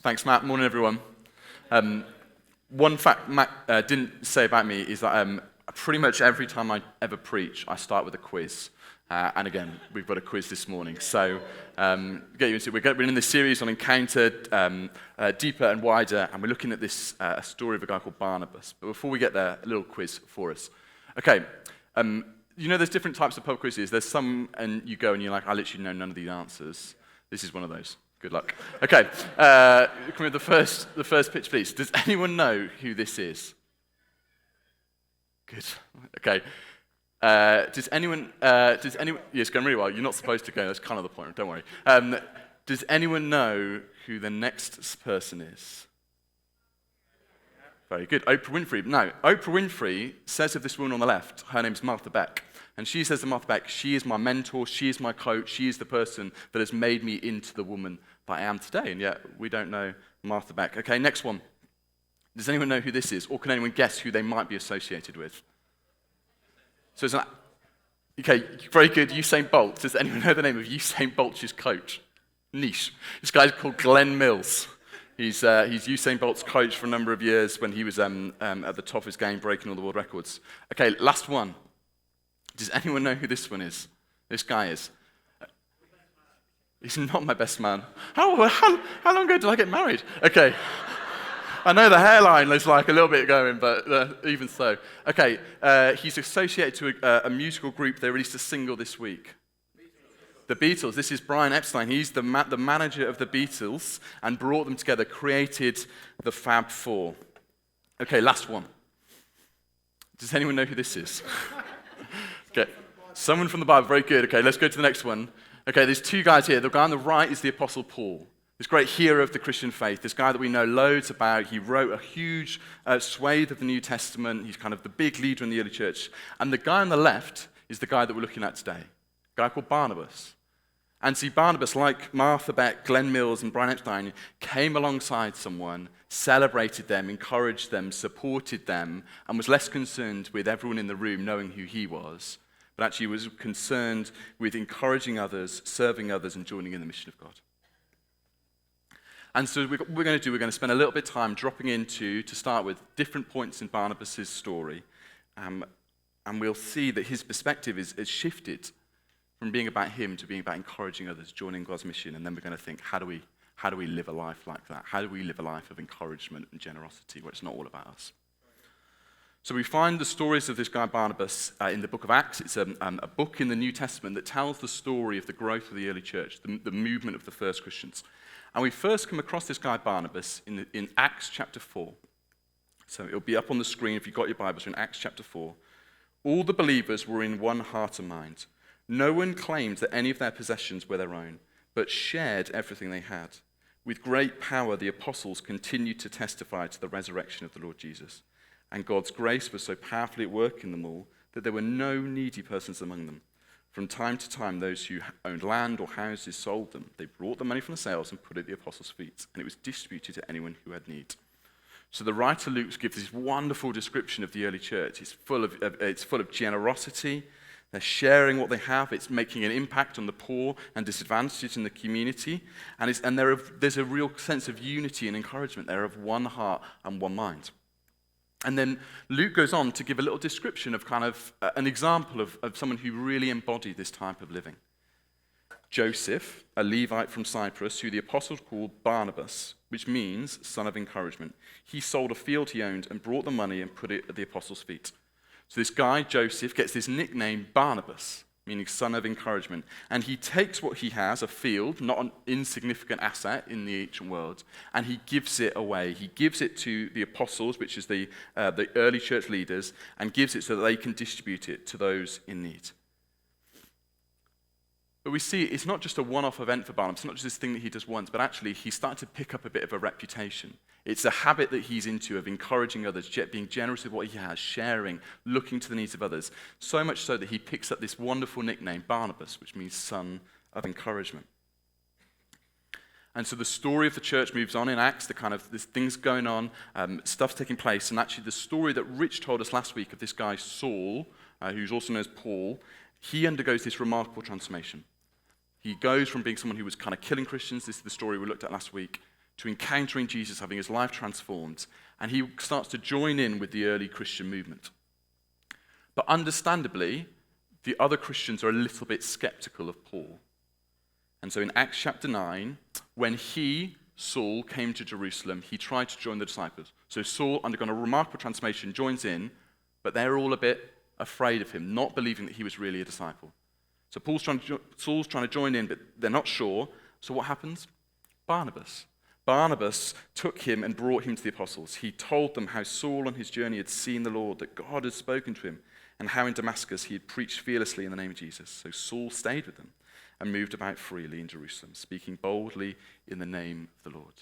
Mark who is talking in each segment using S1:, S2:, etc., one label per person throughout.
S1: Thanks, Matt. Morning, everyone. One fact Matt didn't say about me is that pretty much every time I ever preach, I start with a quiz. And again, we've got a quiz this morning. So get you into it. We're in this series on Encounter, Deeper and Wider, and we're looking at this story of a guy called Barnabus. But before we get there, a little quiz for us. Okay, you know there's different types of pub quizzes. There's some, and you go and you're like, I literally know none of these answers. This is one of those. Good luck. Okay, come with the first pitch, please. Does anyone know who this is? Good. Okay. Does anyone? Yeah, it's going really well. You're not supposed to go. That's kind of the point. Don't worry. Does anyone know who the next person is? Very good. Oprah Winfrey. No, Oprah Winfrey says of this woman on the left, her name's Martha Beck. And she says to Martha Beck, she is my mentor, she is my coach, she is the person that has made me into the woman that I am today. And yet, we don't know Martha Beck. Okay, next one. Does anyone know who this is? Or can anyone guess who they might be associated with? So it's okay, very good, Usain Bolt. Does anyone know the name of Usain Bolt's coach? Niche. This guy's called Glenn Mills. He's Usain Bolt's coach for a number of years when he was at the top of his game, breaking all the world records. Okay, last one. Does anyone know who this one is? This guy is. He's not my best man. How long ago did I get married? Okay. I know the hairline is like a little bit going, but even so. Okay, he's associated to a musical group. They released a single this week. The Beatles. This is Brian Epstein. He's the manager of the Beatles and brought them together, created the Fab Four. Okay, last one. Does anyone know who this is? Okay, someone from the Bible. Very good. Okay, let's go to the next one. Okay, there's two guys here. The guy on the right is the Apostle Paul. This great hero of the Christian faith, this guy that we know loads about. He wrote a huge swathe of the New Testament. He's kind of the big leader in the early church. And the guy on the left is the guy that we're looking at today, a guy called Barnabas. And see, Barnabas, like Martha Beck, Glenn Mills, and Brian Epstein, came alongside someone, celebrated them, encouraged them, supported them, and was less concerned with everyone in the room knowing who he was, but actually was concerned with encouraging others, serving others, and joining in the mission of God. And so what we're going to spend a little bit of time dropping into, to start with, different points in Barnabas' story. And we'll see that his perspective is shifted from being about him to being about encouraging others, joining God's mission. And then we're going to think, how do we live a life like that? How do we live a life of encouragement and generosity where it's not all about us? So we find the stories of this guy Barnabas in the book of Acts. It's a book in the New Testament that tells the story of the growth of the early church, the movement of the first Christians. And we first come across this guy Barnabas in Acts chapter 4. So it'll be up on the screen if you've got your Bibles. In Acts chapter 4. All the believers were in one heart and mind. No one claimed that any of their possessions were their own, but shared everything they had. With great power, the apostles continued to testify to the resurrection of the Lord Jesus. And God's grace was so powerfully at work in them all that there were no needy persons among them. From time to time, those who owned land or houses sold them. They brought the money from the sales and put it at the apostles' feet, and it was distributed to anyone who had need. So the writer Luke gives this wonderful description of the early church. It's full of generosity. They're sharing what they have. It's making an impact on the poor and disadvantaged in the community. And there's a real sense of unity and encouragement. They're of one heart and one mind. And then Luke goes on to give a little description of kind of an example of someone who really embodied this type of living. Joseph, a Levite from Cyprus, who the apostles called Barnabas, which means son of encouragement. He sold a field he owned and brought the money and put it at the apostles' feet. So this guy, Joseph, gets this nickname Barnabas, meaning son of encouragement. And he takes what he has, a field, not an insignificant asset in the ancient world, and he gives it away. He gives it to the apostles, which is the early church leaders, and gives it so that they can distribute it to those in need. But we see it's not just a one-off event for Barnabas. It's not just this thing that he does once, but actually he started to pick up a bit of a reputation. It's a habit that he's into of encouraging others, being generous with what he has, sharing, looking to the needs of others. So much so that he picks up this wonderful nickname, Barnabas, which means son of encouragement. And so the story of the church moves on in Acts, there's things going on, stuff's taking place, and actually the story that Rich told us last week of this guy Saul, who's also known as Paul, he undergoes this remarkable transformation. He goes from being someone who was kind of killing Christians, this is the story we looked at last week, to encountering Jesus, having his life transformed, and he starts to join in with the early Christian movement. But understandably, the other Christians are a little bit skeptical of Paul. And so in Acts chapter 9, when Saul, came to Jerusalem, he tried to join the disciples. So Saul, undergone a remarkable transformation, joins in, but they're all a bit afraid of him, not believing that he was really a disciple. So Saul's trying to join in, but they're not sure. So what happens? Barnabas took him and brought him to the apostles. He told them how Saul on his journey had seen the Lord, that God had spoken to him, and how in Damascus he had preached fearlessly in the name of Jesus. So Saul stayed with them and moved about freely in Jerusalem, speaking boldly in the name of the Lord.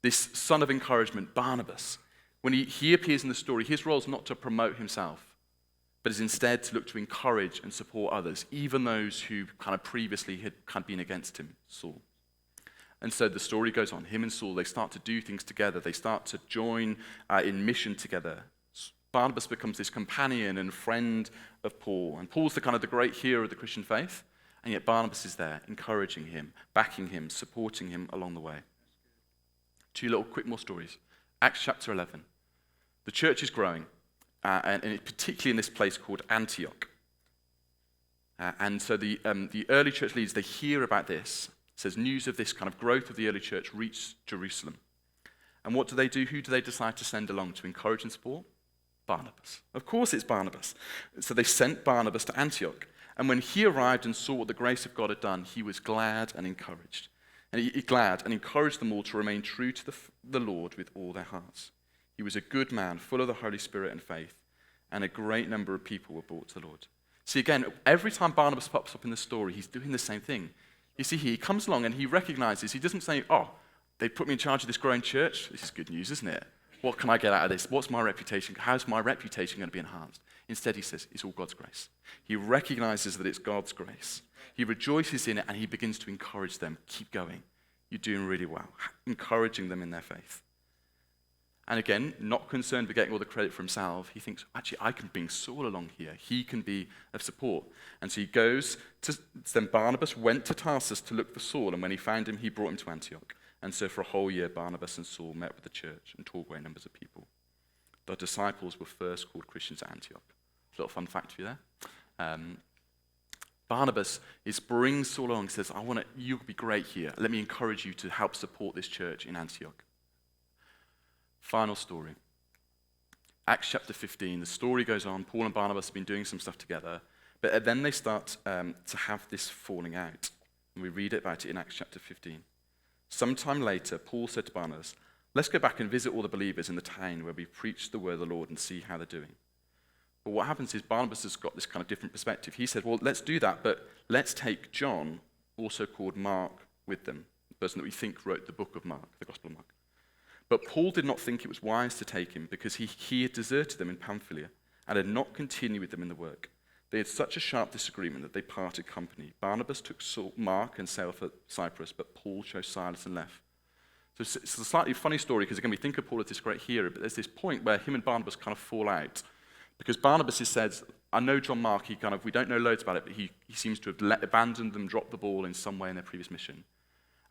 S1: This son of encouragement, Barnabas, when he appears in the story, his role is not to promote himself, but is instead to look to encourage and support others, even those who kind of previously had kind of been against him, Saul. And so the story goes on. Him and Saul, they start to do things together. They start to join in mission together. Barnabas becomes this companion and friend of Paul. And Paul's the great hero of the Christian faith. And yet Barnabas is there, encouraging him, backing him, supporting him along the way. Two little quick more stories. Acts chapter 11. The church is growing, and particularly in this place called Antioch. And so the early church leaders, they hear about this. It says news of this kind of growth of the early church reached Jerusalem. And what do they do? Who do they decide to send along to encourage and support? Barnabas. Of course it's Barnabas. So they sent Barnabas to Antioch. And when he arrived and saw what the grace of God had done, he was glad and encouraged. And he encouraged them all to remain true to the Lord with all their hearts. He was a good man, full of the Holy Spirit and faith, and a great number of people were brought to the Lord. See, again, every time Barnabas pops up in the story, he's doing the same thing. You see, he comes along and he recognizes, he doesn't say, oh, they put me in charge of this growing church. This is good news, isn't it? What can I get out of this? What's my reputation? How's my reputation going to be enhanced? Instead, he says, it's all God's grace. He recognizes that it's God's grace. He rejoices in it, and he begins to encourage them. Keep going. You're doing really well. Encouraging them in their faith. And again, not concerned with getting all the credit for himself, he thinks, actually, I can bring Saul along here. He can be of support. And so he goes to, then Barnabas went to Tarsus to look for Saul, and when he found him, he brought him to Antioch. And so for a whole year, Barnabas and Saul met with the church and taught great numbers of people. The disciples were first called Christians at Antioch. A little fun fact for you there. Barnabas brings Saul along and says, you'll be great here. Let me encourage you to help support this church in Antioch. Final story. Acts chapter 15. The story goes on. Paul and Barnabas have been doing some stuff together. But then they start to have this falling out. And we read about it in Acts chapter 15. Sometime later, Paul said to Barnabas, let's go back and visit all the believers in the town where we preach the word of the Lord and see how they're doing. But what happens is Barnabas has got this kind of different perspective. He said, well, let's do that, but let's take John, also called Mark, with them, the person that we think wrote the book of Mark, the Gospel of Mark. But Paul did not think it was wise to take him because he had deserted them in Pamphylia and had not continued with them in the work. They had such a sharp disagreement that they parted company. Barnabas took Mark and sailed for Cyprus, but Paul chose Silas and left. So it's a slightly funny story because, again, we think of Paul as this great hero, but there's this point where him and Barnabas kind of fall out. Because Barnabas says, I know John Mark, we don't know loads about it, but he seems to have abandoned them, dropped the ball in some way in their previous mission.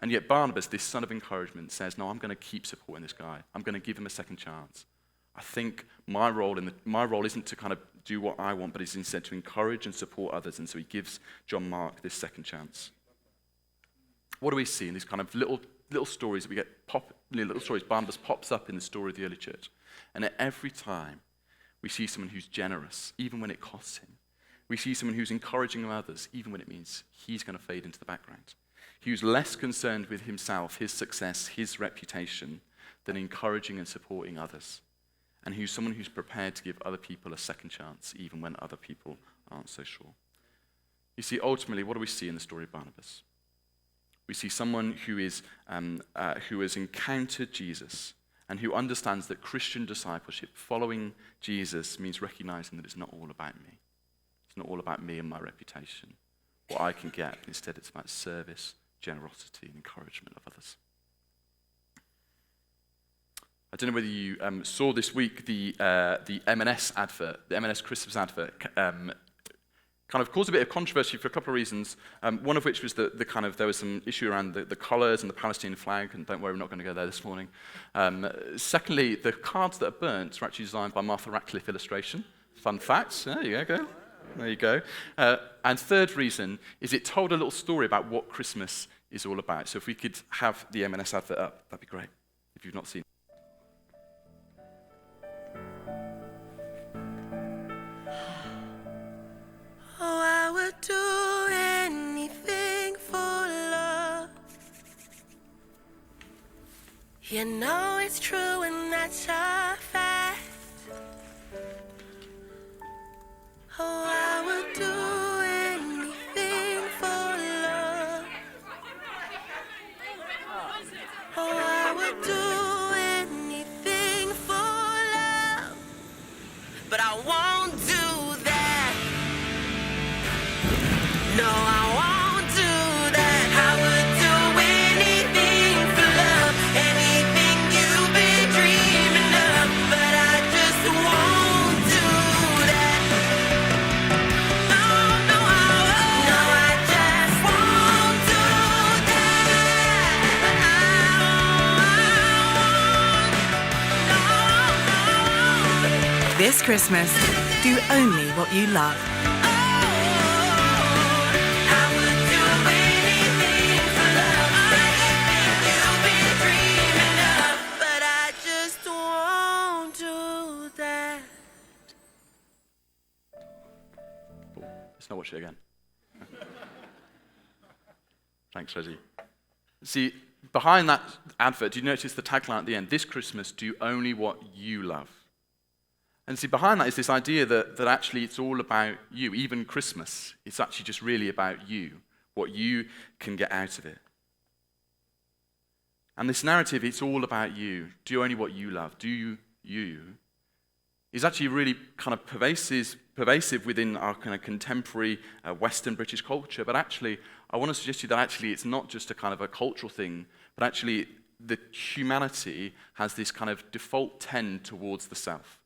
S1: And yet Barnabas, this son of encouragement, says, no, I'm going to keep supporting this guy. I'm going to give him a second chance. I think my role isn't to kind of do what I want, but is instead to encourage and support others. And so he gives John Mark this second chance. What do we see in these kind of little stories that we get little stories? Barnabas pops up in the story of the early church. And at every time, we see someone who's generous, even when it costs him. We see someone who's encouraging others, even when it means he's going to fade into the background. Who's less concerned with himself, his success, his reputation, than encouraging and supporting others. And who's someone who's prepared to give other people a second chance, even when other people aren't so sure. You see, ultimately, what do we see in the story of Barnabas? We see someone who has encountered Jesus and who understands that Christian discipleship, following Jesus, means recognizing that it's not all about me. It's not all about me and my reputation, what I can get. Instead, it's about service, generosity, and encouragement of others. I don't know whether you saw this week the M&S advert, the M&S Christmas advert kind of caused a bit of controversy for a couple of reasons. One of which was there was some issue around the colours and the Palestinian flag, and don't worry, we're not going to go there this morning. Secondly, the cards that are burnt were actually designed by Martha Ratcliffe Illustration. Fun facts. There you go. There you go. And third reason is it told a little story about what Christmas is all about. So if we could have the M&S advert up, that'd be great, if you've not seen it.
S2: Oh, I would do anything for love. You know it's true and that's a fact. Oh, I would do anything for love. Oh, I would do anything for love. But I won't do that. No, I won't do that. I would do anything for love, anything you've been dreaming of, but I just won't do that. No, no, I just won't do that.
S3: This Christmas, do only what you love.
S1: Let's not watch it again. Thanks, Rosie. See, behind that advert, do you notice the tagline at the end? This Christmas, do only what you love. And see, behind that is this idea that actually it's all about you. Even Christmas, it's actually just really about you, what you can get out of it. And this narrative, it's all about you. Do only what you love. Do you. Is actually really kind of pervasive within our kind of contemporary Western British culture. But actually, I want to suggest to you that actually it's not just a kind of a cultural thing, but actually the humanity has this kind of default tend towards the self.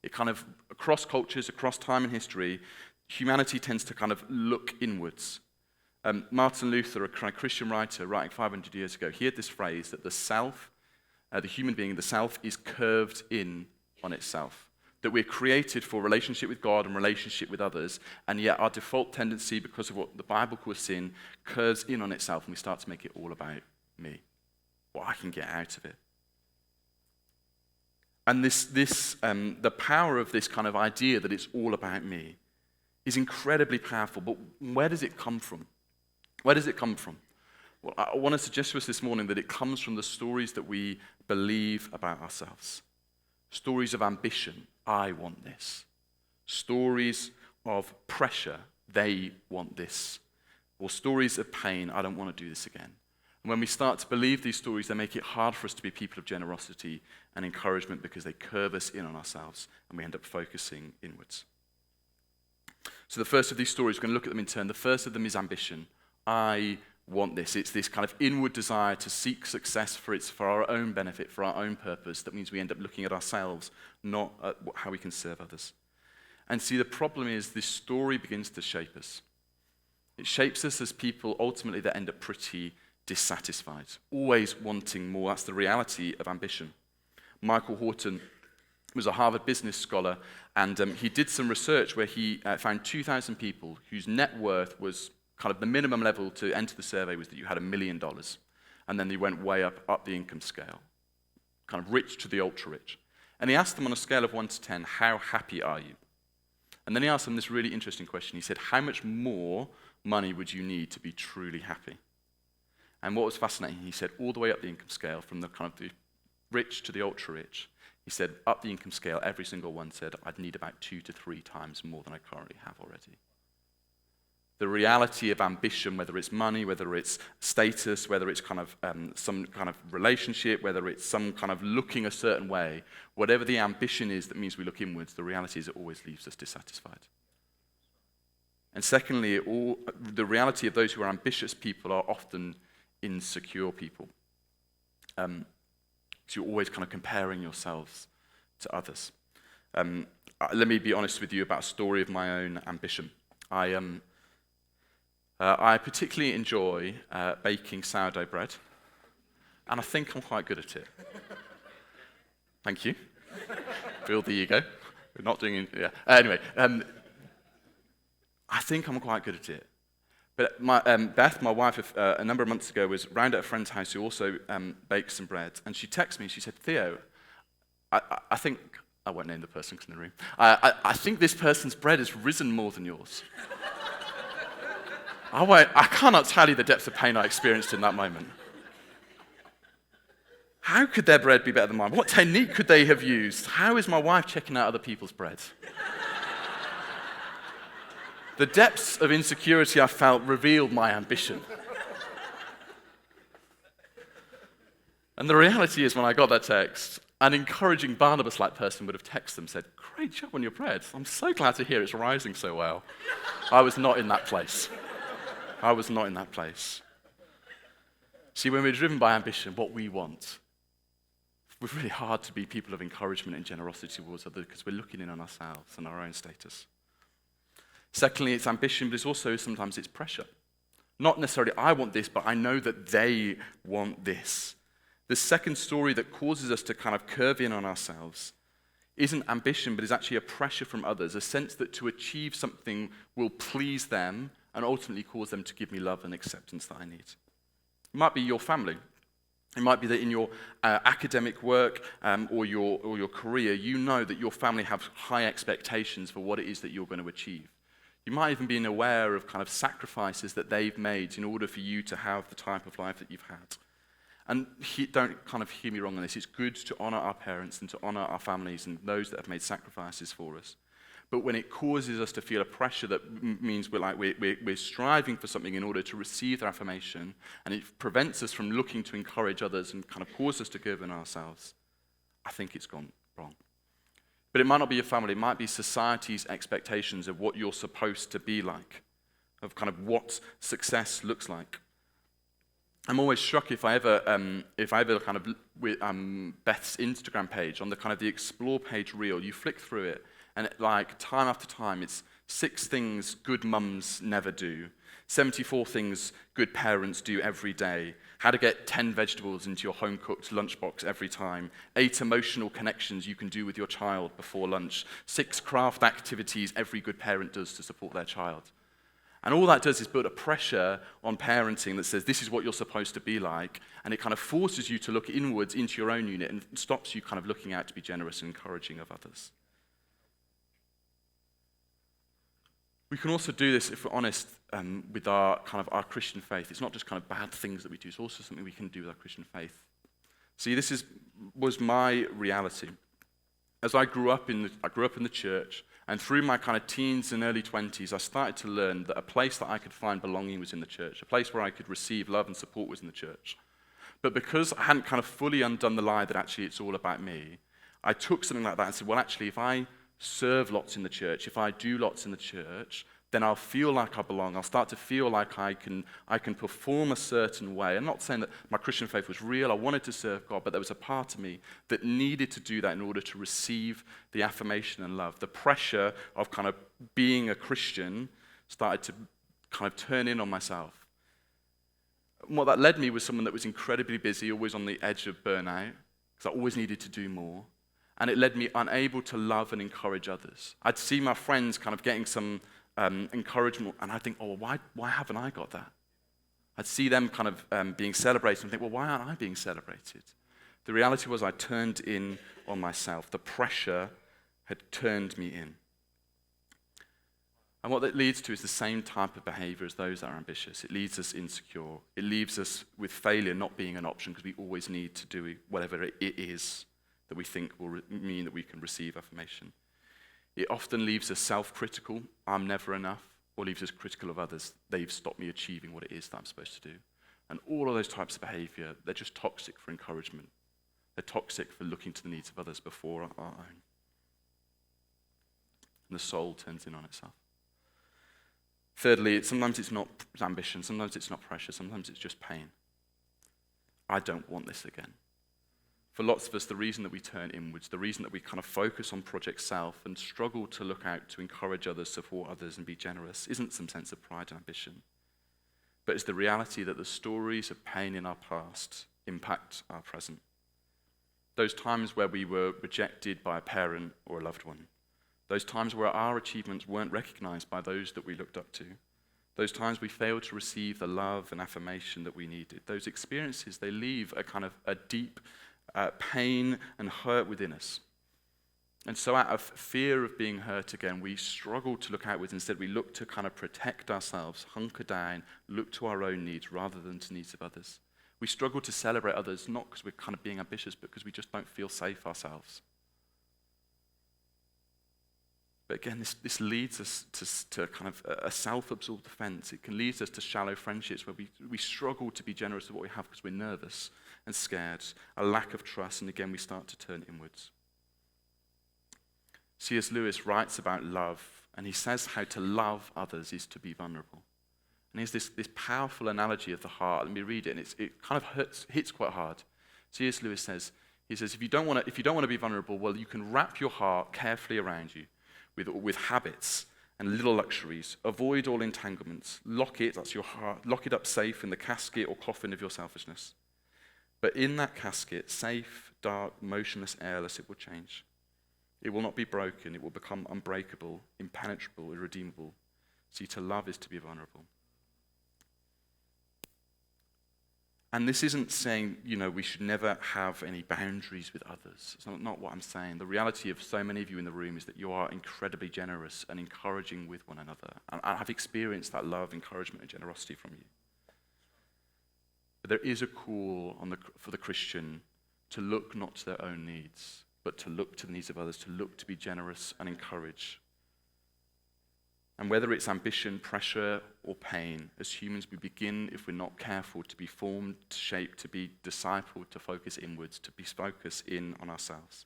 S1: It kind of, across cultures, across time and history, humanity tends to kind of look inwards. Martin Luther, a kind of Christian writer writing 500 years ago, he had this phrase that the self, the human being, the self is curved in on itself. That we're created for relationship with God and relationship with others, and yet our default tendency, because of what the Bible calls sin, curves in on itself, and we start to make it all about me, what I can get out of it. And the power of this kind of idea that it's all about me is incredibly powerful, but where does it come from? Where does it come from? Well, I want to suggest to us this morning that it comes from the stories that we believe about ourselves. Stories of ambition. I want this. Stories of pressure. They want this. Or stories of pain. I don't want to do this again. And when we start to believe these stories, they make it hard for us to be people of generosity and encouragement because they curve us in on ourselves and we end up focusing inwards. So the first of these stories, we're going to look at them in turn. The first of them is ambition. I want this. It's this kind of inward desire to seek success for our own benefit, for our own purpose. That means we end up looking at ourselves, not at how we can serve others. And see, the problem is this story begins to shape us. It shapes us as people ultimately that end up pretty dissatisfied, always wanting more. That's the reality of ambition. Michael Horton was a Harvard business scholar, and he did some research where he found 2,000 people whose net worth was kind of the minimum level to enter the survey was that you had $1 million. And then they went way up the income scale, kind of rich to the ultra-rich. And he asked them on a scale of 1 to 10, how happy are you? And then he asked them this really interesting question. He said, how much more money would you need to be truly happy? And what was fascinating, he said all the way up the income scale, from the kind of the rich to the ultra-rich, he said up the income scale, every single one said, I'd need about 2 to 3 times more than I currently have already. The reality of ambition, whether it's money, whether it's status, whether it's kind of some kind of relationship, whether it's some kind of looking a certain way, whatever the ambition is that means we look inwards, the reality is it always leaves us dissatisfied. And secondly, the reality of those who are ambitious people are often insecure people. So you're always kind of comparing yourselves to others. Let me be honest with you about a story of my own ambition. I particularly enjoy baking sourdough bread, and I think I'm quite good at it. Thank you. Feel the ego. We're not doing it. Yeah. Anyway, I think I'm quite good at it. But Beth, my wife, a number of months ago was round at a friend's house who also baked some bread, and she texted me. She said, "Theo, I think I won't name the person in the room. I think this person's bread has risen more than yours." I cannot tell you the depth of pain I experienced in that moment. How could their bread be better than mine? What technique could they have used? How is my wife checking out other people's bread? The depths of insecurity I felt revealed my ambition. And the reality is, when I got that text, an encouraging Barnabas-like person would have texted them and said, "Great job on your bread. I'm so glad to hear it's rising so well." I was not in that place. I was not in that place. See, when we're driven by ambition, what we want, it's really hard to be people of encouragement and generosity towards others because we're looking in on ourselves and our own status. Secondly, it's ambition, but it's also sometimes it's pressure. Not necessarily I want this, but I know that they want this. The second story that causes us to kind of curve in on ourselves isn't ambition, but is actually a pressure from others, a sense that to achieve something will please them and ultimately cause them to give me love and acceptance that I need. It might be your family. It might be that in your academic work or your career, you know that your family have high expectations for what it is that you're going to achieve. You might even be aware of kind of sacrifices that they've made in order for you to have the type of life that you've had. And don't kind of hear me wrong on this. It's good to honor our parents and to honor our families and those that have made sacrifices for us. But when it causes us to feel a pressure that means we're striving for something in order to receive their affirmation, and it prevents us from looking to encourage others and kind of causes us to give in ourselves, I think it's gone wrong. But it might not be your family. It might be society's expectations of what you're supposed to be like, of kind of what success looks like. I'm always struck if I ever kind of with Beth's Instagram page, on the kind of the explore page reel, you flick through it, and like time after time, it's 6 things good mums never do, 74 things good parents do every day, how to get 10 vegetables into your home-cooked lunchbox every time, 8 emotional connections you can do with your child before lunch, 6 craft activities every good parent does to support their child. And all that does is build a pressure on parenting that says this is what you're supposed to be like, and it kind of forces you to look inwards into your own unit and stops you kind of looking out to be generous and encouraging of others. We can also do this, if we're honest, with our Christian faith. It's not just kind of bad things that we do, it's also something we can do with our Christian faith. See, this was my reality. As I grew up in the church, and through my kind of teens and early 20s, I started to learn that a place that I could find belonging was in the church, a place where I could receive love and support was in the church. But because I hadn't kind of fully undone the lie that actually it's all about me, I took something like that and said, well, actually, if I serve lots in the church, if I do lots in the church, then I'll feel like I belong. I'll start to feel like I can perform a certain way. I'm not saying that my Christian faith was real. I wanted to serve God, but there was a part of me that needed to do that in order to receive the affirmation and love. The pressure of kind of being a Christian started to kind of turn in on myself. And what that led me was someone that was incredibly busy, always on the edge of burnout, because I always needed to do more. And it led me unable to love and encourage others. I'd see my friends kind of getting some encouragement, and I'd think, oh, why haven't I got that? I'd see them kind of being celebrated and think, well, why aren't I being celebrated? The reality was I turned in on myself. The pressure had turned me in. And what that leads to is the same type of behavior as those that are ambitious. It leaves us insecure. It leaves us with failure not being an option because we always need to do whatever it is that we think will mean that we can receive affirmation. It often leaves us self-critical, I'm never enough, or leaves us critical of others. They've stopped me achieving what it is that I'm supposed to do. And all of those types of behavior, they're just toxic for encouragement. They're toxic for looking to the needs of others before our own. And the soul turns in on itself. Thirdly, sometimes it's not ambition, sometimes it's not pressure, sometimes it's just pain. I don't want this again. For lots of us, the reason that we turn inwards, the reason that we kind of focus on Project Self and struggle to look out to encourage others, support others, and be generous isn't some sense of pride and ambition, but it's the reality that the stories of pain in our past impact our present. Those times where we were rejected by a parent or a loved one. Those times where our achievements weren't recognized by those that we looked up to. Those times we failed to receive the love and affirmation that we needed. Those experiences, they leave a kind of a deep pain and hurt within us. And so out of fear of being hurt again, we struggle to look outwards. Instead, we look to kind of protect ourselves, hunker down, look to our own needs rather than to needs of others. We struggle to celebrate others, not because we're kind of being ambitious, but because we just don't feel safe ourselves. But again, this leads us to kind of a self-absorbed defense. It can lead us to shallow friendships where we struggle to be generous with what we have because we're nervous and scared, a lack of trust, and again, we start to turn inwards. C.S. Lewis writes about love, and he says how to love others is to be vulnerable. And here's this powerful analogy of the heart. Let me read it, and it kind of hits quite hard. C.S. Lewis says, if you don't want to be vulnerable, well, you can wrap your heart carefully around you with habits and little luxuries. Avoid all entanglements. Lock it, that's your heart, lock it up safe in the casket or coffin of your selfishness. But in that casket, safe, dark, motionless, airless, it will change. It will not be broken. It will become unbreakable, impenetrable, irredeemable. See, to love is to be vulnerable. And this isn't saying, we should never have any boundaries with others. It's not what I'm saying. The reality of so many of you in the room is that you are incredibly generous and encouraging with one another. And I've experienced that love, encouragement, and generosity from you. But there is a call for the Christian to look not to their own needs, but to look to the needs of others, to look to be generous and encourage. And whether it's ambition, pressure, or pain, as humans we begin, if we're not careful, to be formed, shaped, to be discipled, to focus inwards, to be focused in on ourselves.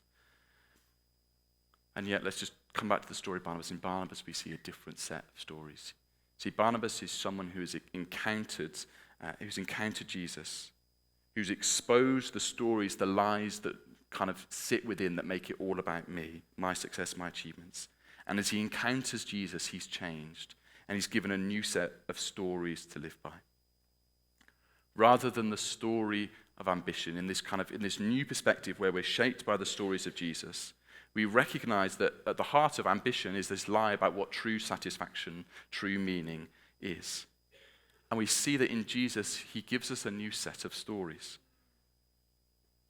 S1: And yet, let's just come back to the story of Barnabas. In Barnabas, we see a different set of stories. See, Barnabas is someone who has encountered Jesus, who's exposed the stories, the lies that kind of sit within that make it all about me, my success, my achievements. And as he encounters Jesus, he's changed, and he's given a new set of stories to live by. Rather than the story of ambition, in this new perspective where we're shaped by the stories of Jesus, we recognize that at the heart of ambition is this lie about what true satisfaction, true meaning is. And we see that in Jesus, he gives us a new set of stories.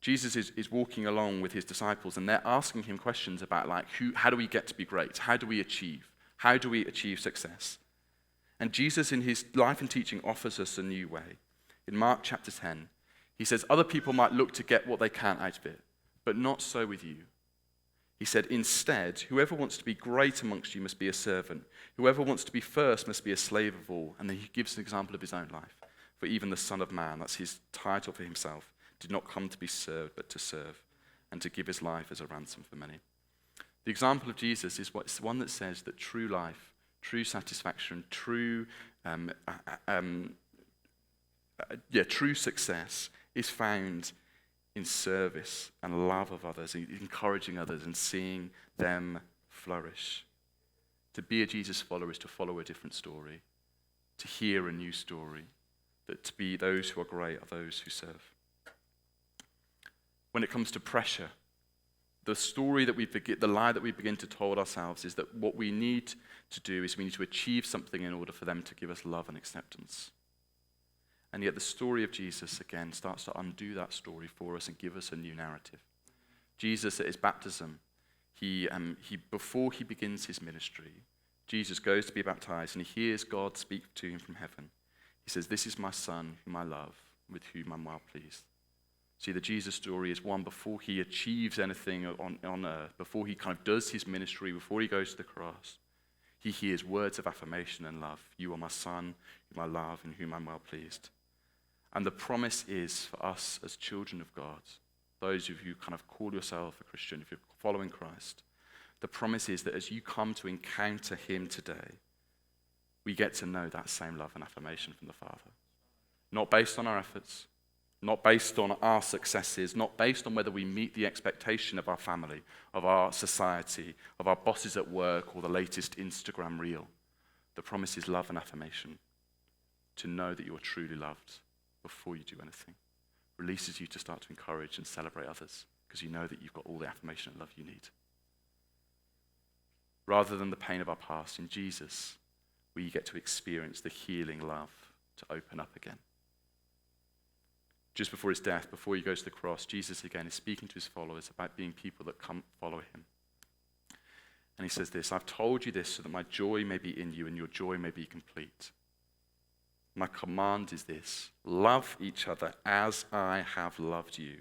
S1: Jesus is walking along with his disciples, and they're asking him questions about how do we get to be great? How do we achieve? How do we achieve success? And Jesus in his life and teaching offers us a new way. In Mark chapter 10, he says, other people might look to get what they can out of it, but not so with you. He said, instead, whoever wants to be great amongst you must be a servant. Whoever wants to be first must be a slave of all. And then he gives an example of his own life. For even the Son of Man, that's his title for himself, did not come to be served, but to serve, and to give his life as a ransom for many. The example of Jesus is the one that says that true life, true satisfaction, true success is found in service and love of others, encouraging others and seeing them flourish. To be a Jesus follower is to follow a different story, to hear a new story, that to be those who are great are those who serve. When it comes to pressure, the lie that we begin to tell ourselves is that what we need to do is we need to achieve something in order for them to give us love and acceptance. And yet the story of Jesus, again, starts to undo that story for us and give us a new narrative. Jesus, at his baptism, before he begins his ministry, Jesus goes to be baptized and he hears God speak to him from heaven. He says, "This is my son whom I love, with whom I'm well pleased." See, the Jesus story is one before he achieves anything on earth, before he kind of does his ministry, before he goes to the cross. He hears words of affirmation and love. You are my son, whom I love, and whom I'm well pleased. And the promise is for us as children of God, those of you who kind of call yourself a Christian, if you're following Christ, the promise is that as you come to encounter him today, we get to know that same love and affirmation from the Father. Not based on our efforts, not based on our successes, not based on whether we meet the expectation of our family, of our society, of our bosses at work, or the latest Instagram reel. The promise is love and affirmation, to know that you are truly loved before you do anything. Releases you to start to encourage and celebrate others because you know that you've got all the affirmation and love you need. Rather than the pain of our past, in Jesus, we get to experience the healing love to open up again. Just before his death, before he goes to the cross, Jesus again is speaking to his followers about being people that come follow him. And he says this, I've told you this so that my joy may be in you and your joy may be complete. My command is this, love each other as I have loved you.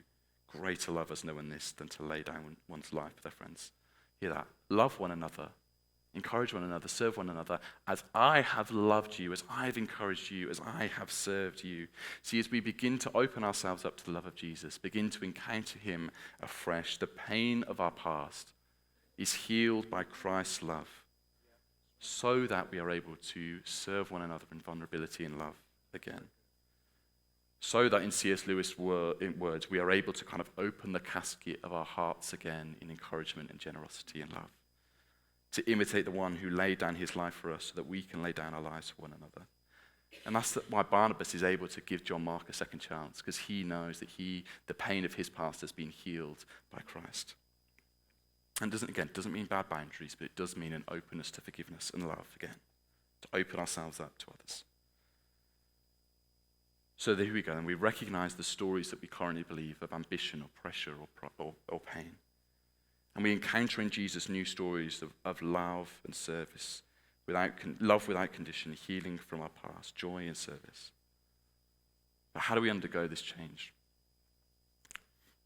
S1: Greater love has no one this than to lay down one's life for their friends. Hear that? Love one another. Encourage one another, serve one another, as I have loved you, as I have encouraged you, as I have served you. See, as we begin to open ourselves up to the love of Jesus, begin to encounter him afresh, the pain of our past is healed by Christ's love, so that we are able to serve one another in vulnerability and love again. So that in C.S. Lewis' words, we are able to kind of open the casket of our hearts again in encouragement and generosity and love. To imitate the one who laid down his life for us so that we can lay down our lives for one another. And that's why Barnabas is able to give John Mark a second chance, because he knows that the pain of his past has been healed by Christ. And doesn't mean bad boundaries, but it does mean an openness to forgiveness and love again, to open ourselves up to others. So there we go, and we recognize the stories that we currently believe of ambition or pressure or pain. And we encounter in Jesus new stories of love and service, love without condition, healing from our past, joy and service. But how do we undergo this change?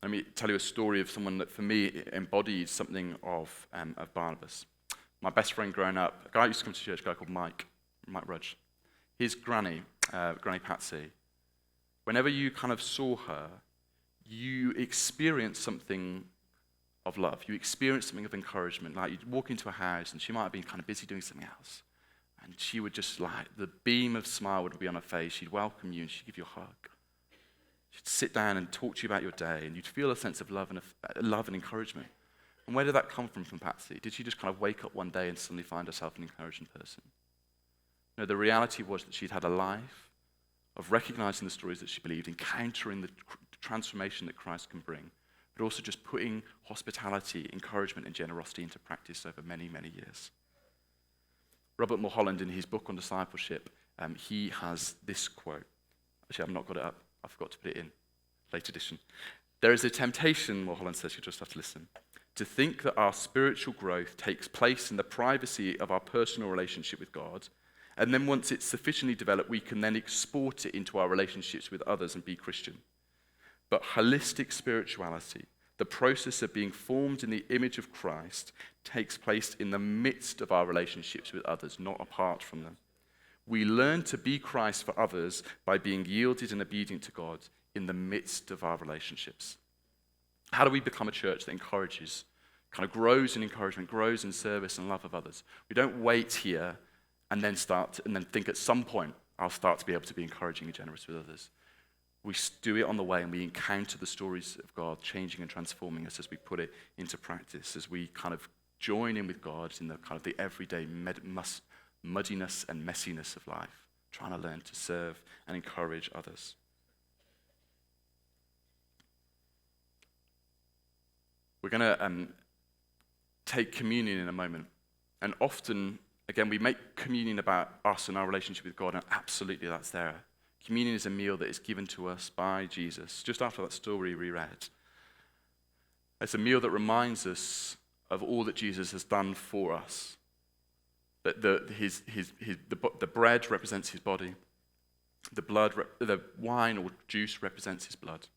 S1: Let me tell you a story of someone that for me embodied something of Barnabas. My best friend growing up, a guy who used to come to church, a guy called Mike Rudge. His granny, Granny Patsy, whenever you kind of saw her, you experienced something of love. You experienced something of encouragement. Like you'd walk into a house and she might have been kind of busy doing something else. And she would just the beam of smile would be on her face. She'd welcome you and she'd give you a hug. She'd sit down and talk to you about your day and you'd feel a sense of love and encouragement. And where did that come from Patsy? Did she just kind of wake up one day and suddenly find herself an encouraging person? No, the reality was that she'd had a life of recognizing the stories that she believed, encountering the transformation that Christ can bring, but also just putting hospitality, encouragement, and generosity into practice over many, many years. Robert Mulholland, in his book on discipleship, he has this quote. Actually, I've not got it up. I forgot to put it in. Late edition. There is a temptation, Mulholland says, you just have to listen, to think that our spiritual growth takes place in the privacy of our personal relationship with God, and then once it's sufficiently developed, we can then export it into our relationships with others and be Christian. But holistic spirituality, the process of being formed in the image of Christ, takes place in the midst of our relationships with others, not apart from them. We learn to be Christ for others by being yielded and obedient to God in the midst of our relationships. How do we become a church that encourages, kind of grows in encouragement, grows in service and love of others? We don't wait here and then think at some point I'll start to be able to be encouraging and generous with others. We do it on the way and we encounter the stories of God changing and transforming us as we put it into practice, as we kind of join in with God in the kind of the everyday muddiness and messiness of life, trying to learn to serve and encourage others. We're going to take communion in a moment. And often, again, we make communion about us and our relationship with God, and absolutely that's there. Communion is a meal that is given to us by Jesus, just after that story we read. It's a meal that reminds us of all that Jesus has done for us. That the bread represents his body. The wine or juice represents his blood.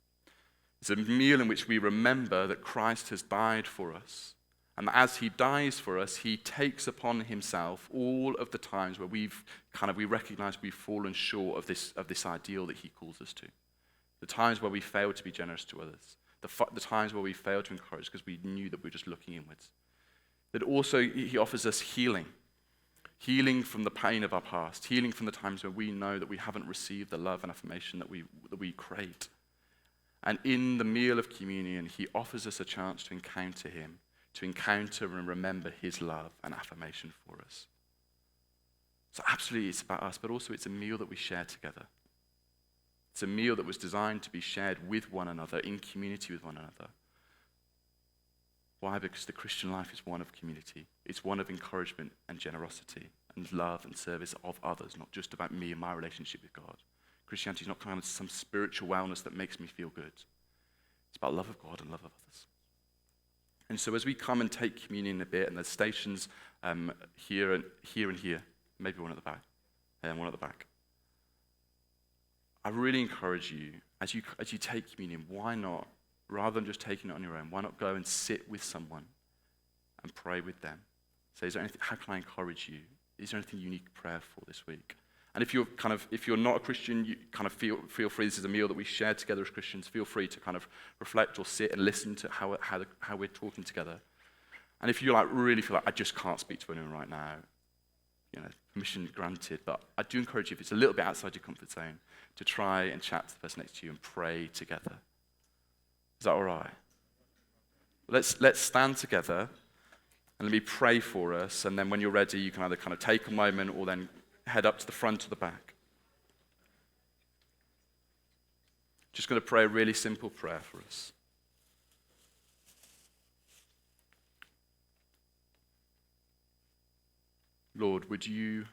S1: It's a meal in which we remember that Christ has died for us. And as he dies for us, he takes upon himself all of the times where we recognize we've fallen short of this ideal that he calls us to. The times where we fail to be generous to others. The times where we fail to encourage because we knew that we were just looking inwards. That also he offers us healing. Healing from the pain of our past. Healing from the times where we know that we haven't received the love and affirmation that we craved. And in the meal of communion, he offers us a chance to encounter him, to encounter and remember his love and affirmation for us. So absolutely it's about us, but also it's a meal that we share together. It's a meal that was designed to be shared with one another, in community with one another. Why? Because the Christian life is one of community. It's one of encouragement and generosity and love and service of others, not just about me and my relationship with God. Christianity is not kind of some spiritual wellness that makes me feel good. It's about love of God and love of others. And so as we come and take communion in a bit, and there's stations here and here, maybe one at the back, and one at the back. I really encourage you, as you take communion, why not, rather than just taking it on your own, why not go and sit with someone and pray with them? Say, how can I encourage you? Is there anything you need prayer for this week? And if you're not a Christian, you kind of feel free. This is a meal that we share together as Christians. Feel free to kind of reflect or sit and listen to how we're talking together. And if you really feel like I just can't speak to anyone right now, permission granted. But I do encourage you, if it's a little bit outside your comfort zone, to try and chat to the person next to you and pray together. Is that all right? Let's stand together and let me pray for us. And then when you're ready, you can either kind of take a moment or then head up to the front or the back. Just going to pray a really simple prayer for us. Lord, would you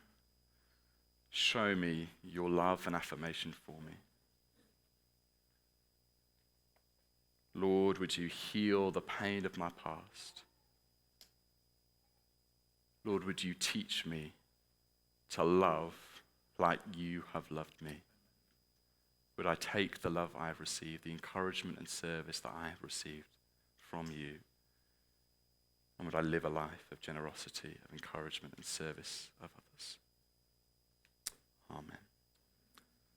S1: show me your love and affirmation for me? Lord, would you heal the pain of my past? Lord, would you teach me to love like you have loved me? Would I take the love I have received, the encouragement and service that I have received from you, and would I live a life of generosity, of encouragement and service of others? Amen.